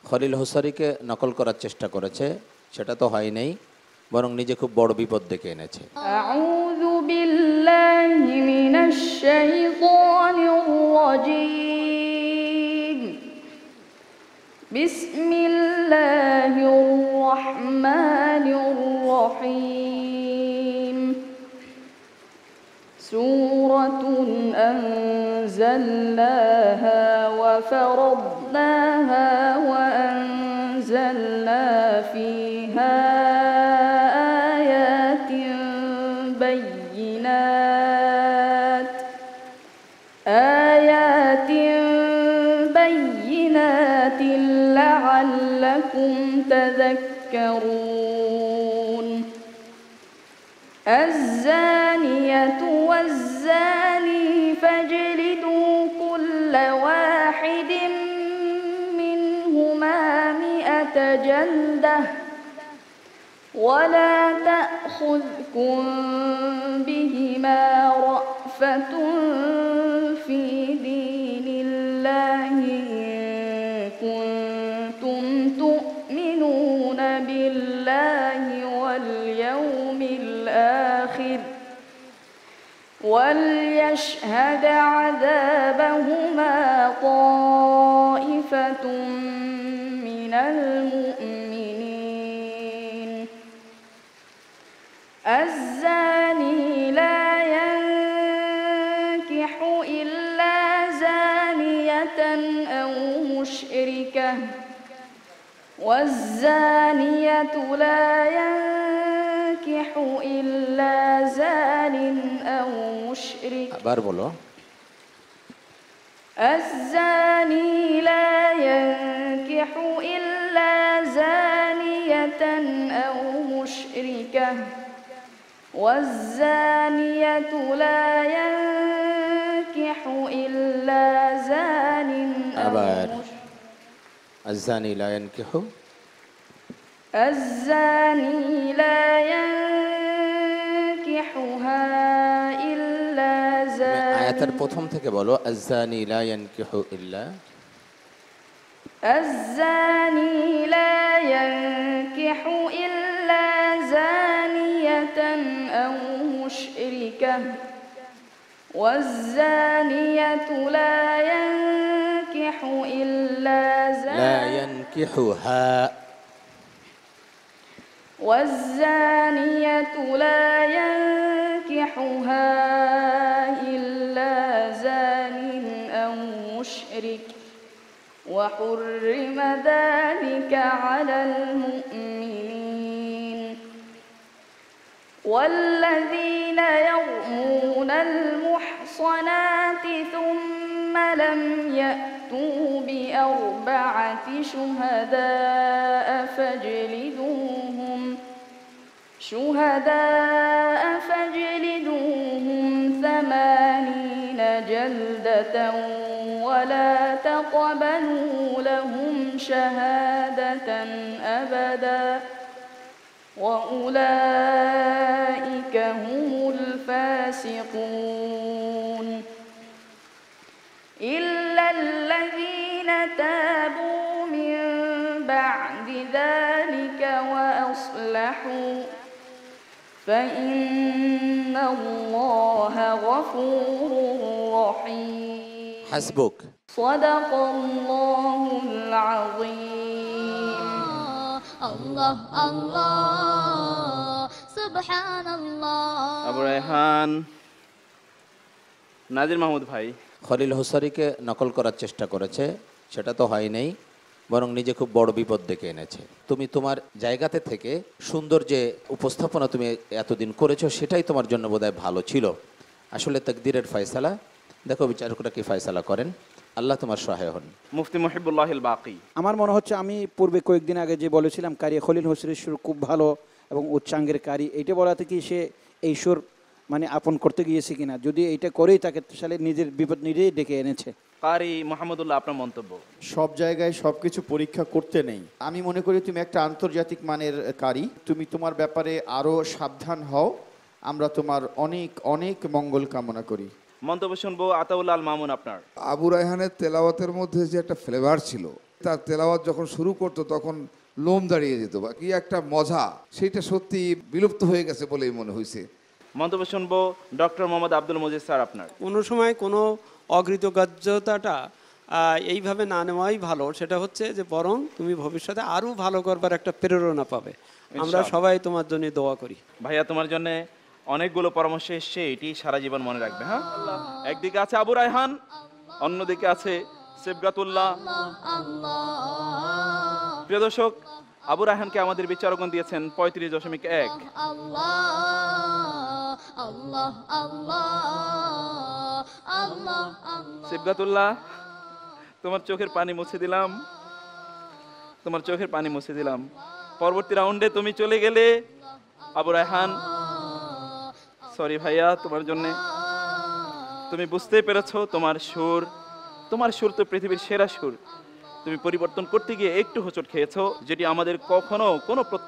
খলিল হোসারিকে নকল করার চেষ্টা করেছে, সেটা তো হয় নাই, বরং নিজে খুব বড় বিপদ ডেকে এনেছে। আউযু বিল্লাহি মিনাশ শাইতানির রাজীম। বিসমিল্লাহির রহমানির রহিম। সূরাতুন আনজালনাহা ওয়া ফারাদনাহা ওয়া আনজালনা ফীহা آيات بينات لعلكم تذكرون. الزانية والزاني فاجلدوا كل واحد منهما 100 جلدة ولا تأخذكم بهما رأفة في دين الله إن كنتم تؤمنون بالله واليوم الآخر وليشهد عذابهما طائفة من المؤمنين. الزاني لا ينكح إلا زانية أو مشركة والزانية لا ينكح إلا زان أو مشرك. الزاني لا ينكح إلا زانية أو مشركة والزانية لا ينكح إلا زان أو مشرك. الزاني لا ينكح الزاني لا ينكحها إلا زان. আয়াতের প্রথম থেকে বলো, الزاني لا ينكح إلا. الزاني لا ينكح إلا زانية أو مشركة والزانية لا ينكح إلا زان. لا ينكحها. والزانية لا ينكحها إلا زان أو مشرك وحرم ذلك على المؤمنين. والذين يرمون المحصنات ثم لم يأتوا بأربعة شهداء فاجلدوهم 80 جلدة ولا تقبلوا لهم شهادة أبدا وأولئك هم الفاسقون. إلا الذين تابوا من بعد ذلك وأصلحوا فإن الله غفور رحيم. حسبك. صدق الله العظيم. الله الله سبحان الله. আবু রায়হান নাজির মাহমুদ ভাই খলিল হোসারিকে নকল করার চেষ্টা করেছে, সেটা তো হয় নাই, বরং নিজে খুব বড় বিপদ ডেকে এনেছে। তুমি তোমার জায়গাতে থেকে সুন্দর যে উপস্থাপনা তুমি এতদিন করেছো, সেটাই তোমার জন্য বোধহয় ভালো ছিল। আসলে তাকদীরের ফয়সালা, দেখো বিচারকরা কি ফয়সালা করেন। আল্লাহ তোমার সহায় হন। মুফতি মুহিবুল্লাহিল বাকি। আমার মনে হচ্ছে আমি পূর্বে কয়েকদিন আগে যে বলেছিলাম কারি খলিল হোসারির সুর খুব ভালো এবং উচ্চাঙ্গের কারি, এইটা বলাতে কি সে এই সুর মানে আপন করতে গিয়েছে কিনা, যদি এইটা করেই তাকে তাহলে নিজের বিপদ নিজেই ডেকে এনেছে। কারি মোহাম্মদুল্লাহ, আপনার মন্তব্য? সব জায়গায় সবকিছু পরীক্ষা করতে নেই। আমি মনে করি তুমি একটা আন্তর্জাতিক মানের কারি, তুমি তোমার ব্যাপারে আরো সাবধান হও। আমরা তোমার অনেক অনেক মঙ্গল কামনা করি। মন্তব্য শুনবো আতাউল্লাহ আল মামুন আপনার। আবু রায়হানের তেলাওয়াতের মধ্যে যে একটা ফ্লেভার ছিল, তার তেলাওয়াত যখন শুরু করতো তখন লোম দাঁড়িয়ে যেত, বা কি একটা মজা, সেটা সত্যি বিলুপ্ত হয়ে গেছে বলেই মনে হয়েছে। মন্তব্য শুনবো ডক্টর মোহাম্মদ আব্দুল মজিদ স্যার আপনার। কোনো সময় কোনো অকৃতকার্যতাটা এইভাবে না নেওয়াই ভালো, সেটা হচ্ছে যে বরং তুমি ভবিষ্যতে আরও ভালো করবার একটা প্রেরণা পাবে। আমরা সবাই তোমার জন্য দোয়া করি। ভাইয়া তোমার জন্য অনেকগুলো পরামর্শ এসছে, এটি সারা জীবন মনে রাখবে। হ্যাঁ, একদিকে আছে আবু রায়হান, অন্যদিকে আছে সিবগাতুল্লাহ। প্রিয় দর্শক, আবু রায়হানকে আমাদের বিচারকগণ দিয়েছেন 35.1। আল্লাহ আল্লাহ আল্লাহ আল্লাহ আল্লাহ। সিবগাতুল্লাহ, তোমার চোখের পানি মুছে দিলাম, তোমার চোখের পানি মুছে দিলাম। পরবর্তী রাউন্ডে তুমি চলে গেলে আবু রায়হান, সরি ভাইয়া তোমার জন্য। তুমি বুঝতেই পেরেছো তোমার সুর তো পৃথিবীর সেরা সুর। তুমি পরিবর্তন করতে গিয়ে একটু হোঁচট খেয়েছো, যেটি আমাদের কখনো কোনো প্রত্যাশা